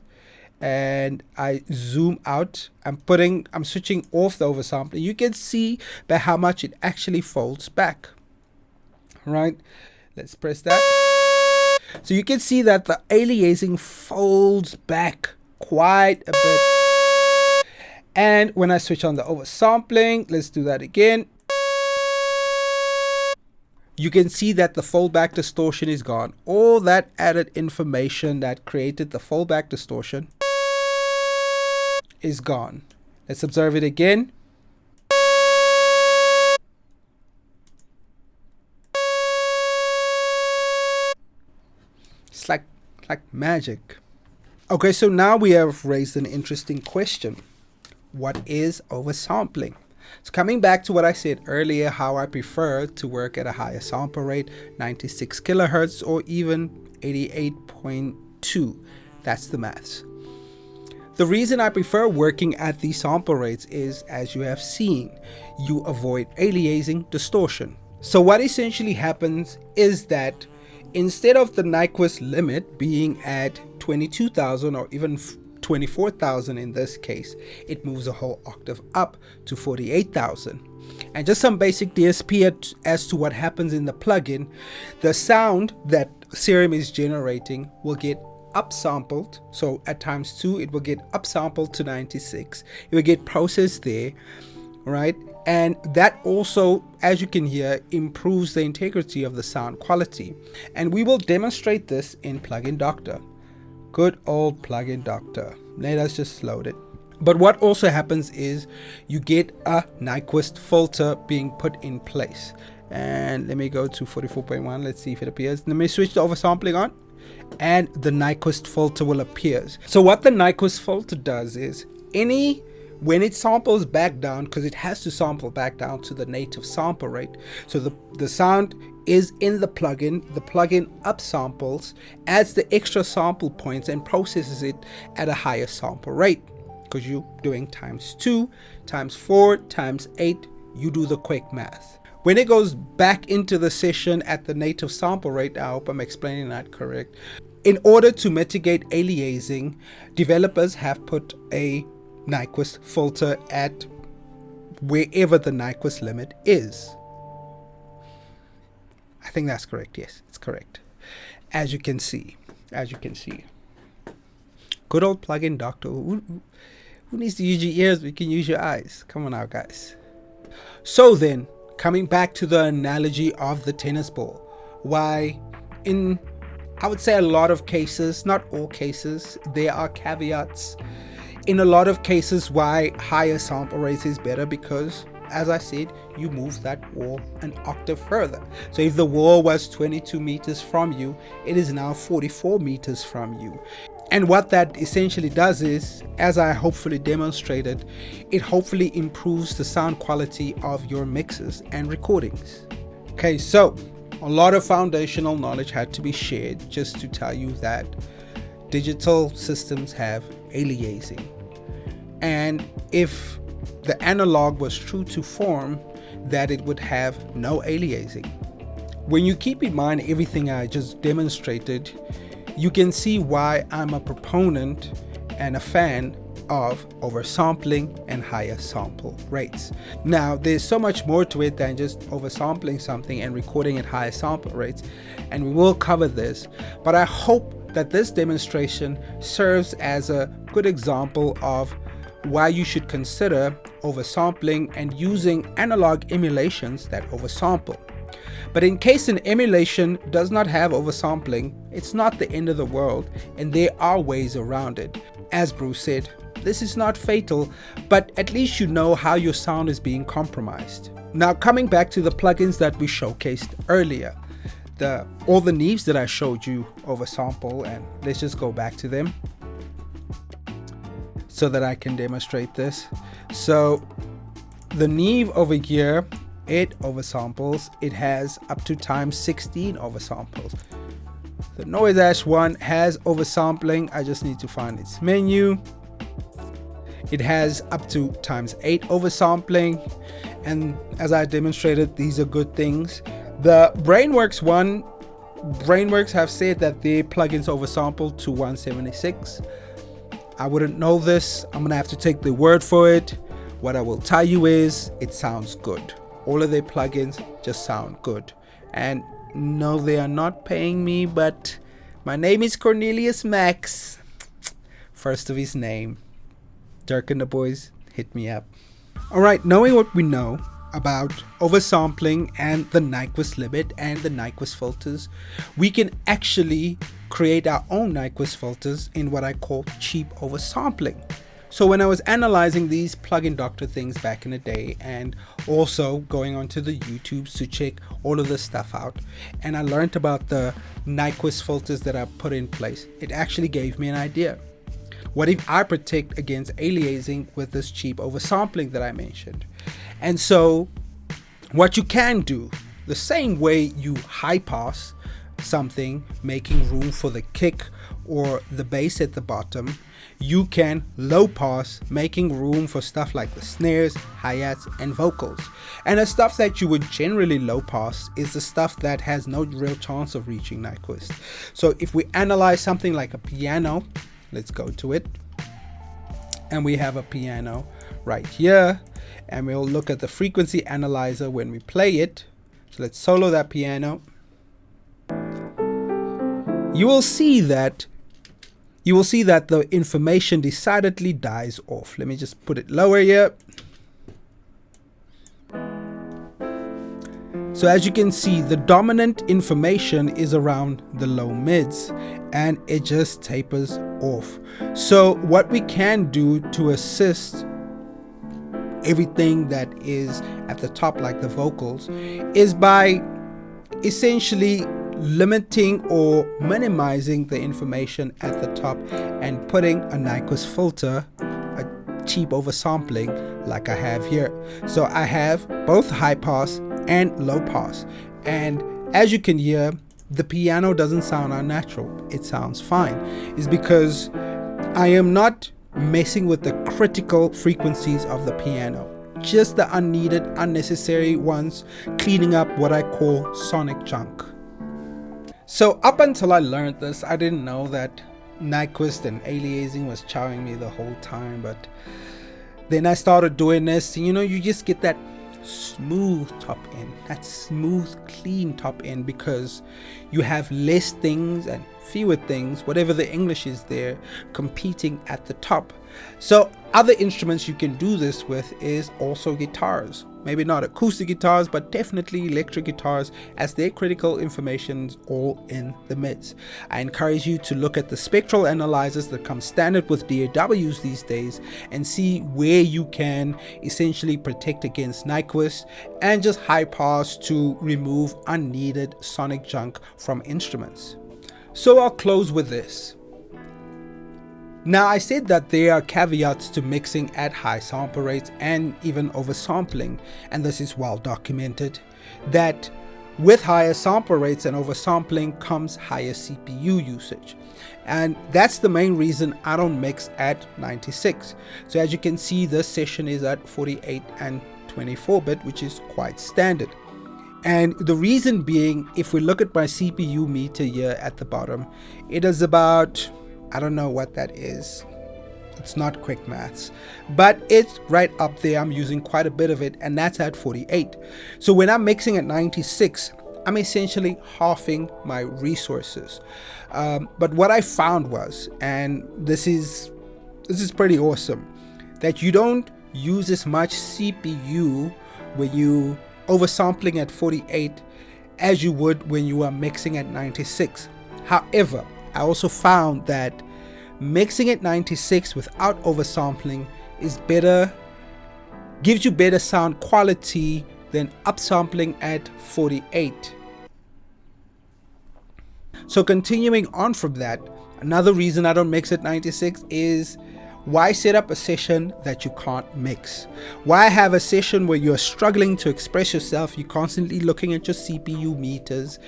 B: and I zoom out. I'm switching off the oversampling. You can see by how much it actually folds back. Right? Let's press that. So you can see that the aliasing folds back quite a bit. And when I switch on the oversampling, let's do that again. You can see that the foldback distortion is gone. All that added information that created the foldback distortion is gone. Let's observe it again. It's like magic. Okay, so now we have raised an interesting question. What is oversampling? So coming back to what I said earlier, how I prefer to work at a higher sample rate, 96 kilohertz or even 88.2. That's the maths. The reason I prefer working at these sample rates is, as you have seen, you avoid aliasing distortion. So what essentially happens is that instead of the Nyquist limit being at 22,000 or even 24,000 in this case, it moves a whole octave up to 48,000. And just some basic DSP as to what happens in the plugin, the sound that Theorem is generating will get upsampled. So at ×2, it will get upsampled to 96. It will get processed there, right? And that also, as you can hear, improves the integrity of the sound quality. And we will demonstrate this in Plugin Doctor. Good old Plugin Doctor. Let us just load it. But what also happens is you get a Nyquist filter being put in place. And let me go to 44.1. Let's see if it appears. Let me switch the oversampling on, and the Nyquist filter will appear. So what the Nyquist filter does is when it samples back down, because it has to sample back down to the native sample rate. So the sound is in the plugin upsamples, adds the extra sample points and processes it at a higher sample rate, because you're doing ×2, ×4, ×8, you do the quick math. When it goes back into the session at the native sample rate, I hope I'm explaining that correct. In order to mitigate aliasing, developers have put a Nyquist filter at wherever the Nyquist limit is. I think that's correct. Yes, it's correct. As you can see. Good old Plugin Doctor. Who needs to use your ears? We can use your eyes. Come on now, guys. So then, coming back to the analogy of the tennis ball, why I would say a lot of cases, not all cases, there are caveats. In a lot of cases, why higher sample rates is better, because as I said, you move that wall an octave further. So if the wall was 22 meters from you, it is now 44 meters from you. And what that essentially does is, as I hopefully demonstrated, it hopefully improves the sound quality of your mixes and recordings. Okay, so a lot of foundational knowledge had to be shared just to tell you that digital systems have aliasing. And if the analog was true to form, that it would have no aliasing. When you keep in mind everything I just demonstrated, you can see why I'm a proponent and a fan of oversampling and higher sample rates. Now, there's so much more to it than just oversampling something and recording at higher sample rates, and we will cover this, but I hope that this demonstration serves as a good example of why you should consider oversampling and using analog emulations that oversample. But in case an emulation does not have oversampling, it's not the end of the world, and there are ways around it. As Bruce said, this is not fatal, but at least you know how your sound is being compromised. Now, coming back to the plugins that we showcased earlier, all the Neves that I showed you oversample, and let's just go back to them so that I can demonstrate this. So the Neve over here, it oversamples. It has up to ×16 oversamples. The Noise Ash one has oversampling. I just need to find its menu. It has up to ×8 oversampling, and as I demonstrated, these are good things. The Brainworks one, Brainworks have said that their plugins oversample to 176. I wouldn't know this. I'm gonna have to take the word for it. What I will tell you is it sounds good. All of their plugins just sound good. And no, they are not paying me, but my name is Cornelius Max, first of his name. Dirk and the boys, hit me up. All right, knowing what we know about oversampling and the Nyquist limit and the Nyquist filters, we can actually create our own Nyquist filters in what I call cheap oversampling. So when I was analyzing these plugin doctor things back in the day, and also going onto the YouTubes to check all of this stuff out, and I learned about the Nyquist filters that I put in place, it actually gave me an idea. What if I protect against aliasing with this cheap oversampling that I mentioned? And so what you can do, the same way you high pass something, making room for the kick or the bass at the bottom, you can low pass, making room for stuff like the snares, hi-hats, and vocals. And the stuff that you would generally low pass is the stuff that has no real chance of reaching Nyquist. So if we analyze something like a piano, let's go to it, and we have a piano right here, and we'll look at the frequency analyzer when we play it. So let's solo that piano. You will see that the information decidedly dies off. Let me just put it lower here. So as you can see, the dominant information is around the low mids, and it just tapers off. So what we can do to assist everything that is at the top, like the vocals, is by essentially limiting or minimizing the information at the top and putting a Nyquist filter, a cheap oversampling like I have here. So I have both high pass and low pass, and as you can hear, the piano doesn't sound unnatural. It sounds fine. It's because I am not messing with the critical frequencies of the piano, just the unneeded, unnecessary ones, cleaning up what I call sonic junk. So up until I learned this, I didn't know that Nyquist and aliasing was chowing me the whole time. But then I started doing this, you know, you just get that smooth top end, that smooth, clean top end, because you have less things and fewer things, whatever the English is there, competing at the top. So other instruments you can do this with is also guitars. Maybe not acoustic guitars, but definitely electric guitars, as their critical information's all in the mids. I encourage you to look at the spectral analyzers that come standard with DAWs these days and see where you can essentially protect against Nyquist and just high pass to remove unneeded sonic junk from instruments. So I'll close with this. Now, I said that there are caveats to mixing at high sample rates and even oversampling, and this is well documented, that with higher sample rates and oversampling comes higher CPU usage. And that's the main reason I don't mix at 96. So as you can see, this session is at 48 and 24-bit, which is quite standard. And the reason being, if we look at my CPU meter here at the bottom, it is about, I don't know what that is. It's not quick maths, but it's right up there. I'm using quite a bit of it, and that's at 48. So when I'm mixing at 96, I'm essentially halving my resources. But what I found was, and this is pretty awesome, that you don't use as much CPU when you oversampling at 48 as you would when you are mixing at 96. However, I also found that mixing at 96 without oversampling is better, gives you better sound quality than upsampling at 48. So continuing on from that, another reason I don't mix at 96 is, why set up a session that you can't mix? Why have a session where you're struggling to express yourself, you're constantly looking at your CPU meters,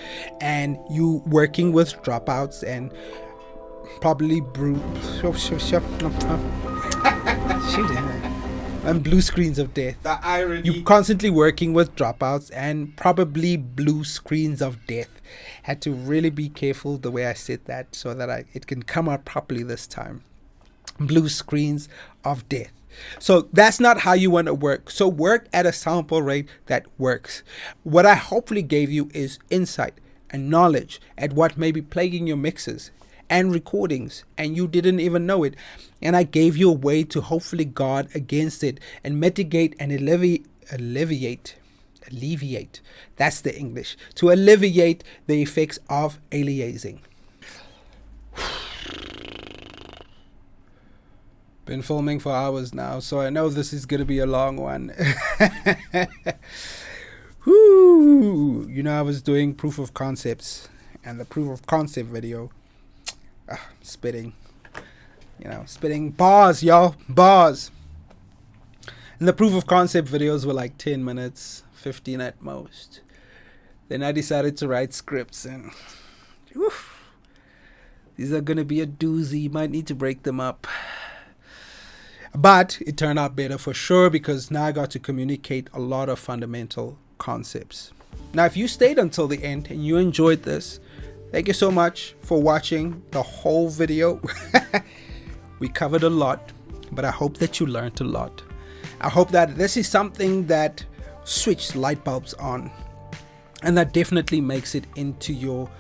B: and you working with dropouts and probably and blue screens of death.
A: The irony.
B: You're constantly working with dropouts and probably blue screens of death. Had to really be careful the way I said that so that it can come out properly this time. Blue screens of death. So that's not how you want to work. So work at a sample rate that works. What I hopefully gave you is insight and knowledge at what may be plaguing your mixes and recordings, and you didn't even know it. And I gave you a way to hopefully guard against it and mitigate and alleviate. That's the English. To alleviate the effects of aliasing. Been filming for hours now, so I know this is going to be a long one. Woo! You know, I was doing proof of concepts, and the proof of concept video, spitting. You know, spitting bars, y'all. Bars. And the proof of concept videos were like 10 minutes, 15 at most. Then I decided to write scripts, and these are going to be a doozy. You might need to break them up. But it turned out better for sure, because now I got to communicate a lot of fundamental concepts. Now, if you stayed until the end and you enjoyed this, thank you so much for watching the whole video. We covered a lot, but I hope that you learned a lot. I hope that this is something that switched light bulbs on, and that definitely makes it into your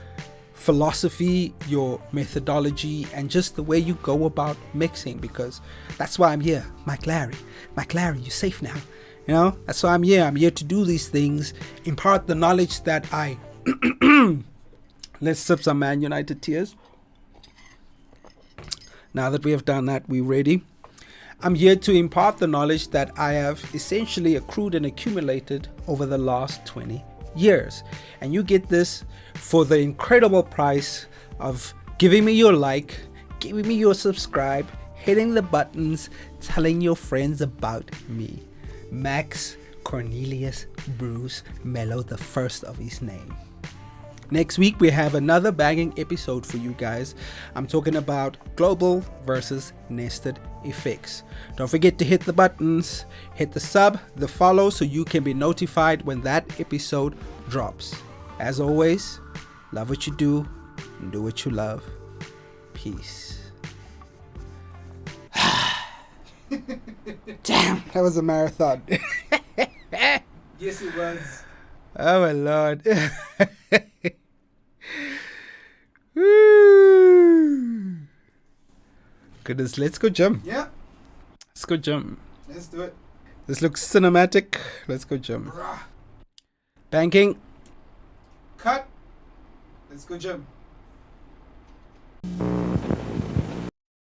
B: philosophy, your methodology, and just the way you go about mixing, because that's why I'm here. Mike Larry, you're safe now. You know, that's why I'm here. I'm here to do these things, impart the knowledge that I let's sip some Man United tears. Now that we have done that, we're ready. I'm here to impart the knowledge that I have essentially accrued and accumulated over the last 20 years. And you get this for the incredible price of giving me your like, giving me your subscribe, hitting the buttons, telling your friends about me. Max Cornelius Bruce Mello, the first of his name. Next week we have another banging episode for you guys. I'm talking about global versus nested effects. Don't forget to hit the buttons, hit the sub, the follow, so you can be notified when that episode drops. As always, love what you do and do what you love. Peace. Damn, that was a marathon.
A: Yes, it was.
B: Oh my Lord. Woo. Goodness, let's go gym.
A: Yeah,
B: Let's go gym.
A: let's do it.
B: This looks cinematic. Let's go gym.
A: Bruh.
B: Banking.
A: Cut. Let's go gym.